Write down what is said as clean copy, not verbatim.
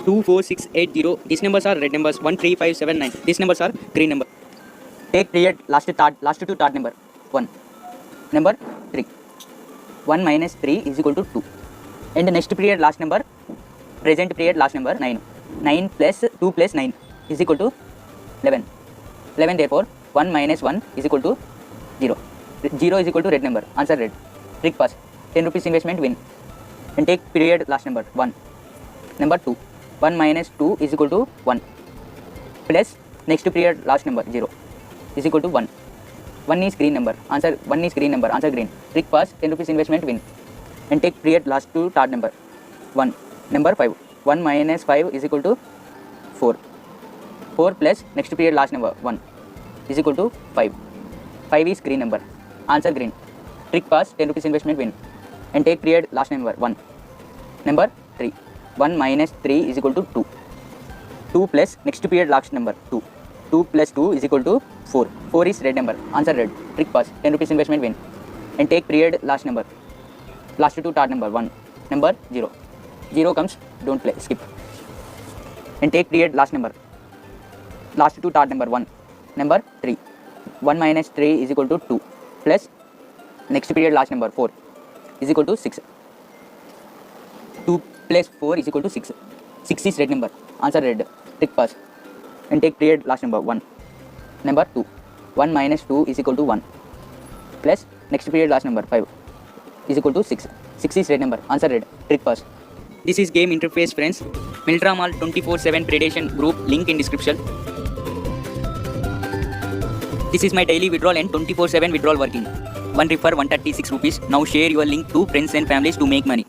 2, 4, 6, 8, 0. These numbers are red numbers. 1, 3, 5, 7, 9. These numbers are green number. Take period last to third number 1. Number 3. 1 minus 3 is equal to 2. And the next period last number, present period last number 9. 9 plus 2 plus 9 is equal to 11. 11 therefore 1 minus 1 is equal to 0. 0 is equal to red number. Answer red. Trick pass. 10 rupees investment win. And take period last number 1. Number 2. 1 minus 2 is equal to 1. Plus next period last number 0 is equal to 1. 1 is green number. Answer 1 is green number. Answer green. Trick pass. 10 rupees investment win. And take period last to third number 1. Number 5. 1 minus 5 is equal to 4. 4 plus next period last number 1 is equal to 5. 5 is green number. Answer green. Trick pass. 10 rupees investment win. And take period last number 1. Number 3. 1 minus 3 is equal to 2. 2 plus next period last number 2. 2 plus 2 is equal to 4. 4 is red number. Answer red. Trick pass. 10 rupees investment win. And take period last number. Last to third number 1. Number 0. 0 comes. Don't play. Skip. And take period last number. Last to third number 1. Number 3. 1 minus 3 is equal to 2. Plus next period last number 4 is equal to 6. 2 plus 4 is equal to 6. 6 is red number. Answer red. Trick pass. And take period last number 1. Number 2. 1 minus 2 is equal to 1. Plus next period last number 5 is equal to 6. 6 is red number. Answer red. Trick pass. This is game interface friends. Miltra Mall 24/7 predation group link in description. This is my daily withdrawal and 24/7 withdrawal working. One refer 136 rupees. Now share your link to friends and families to make money.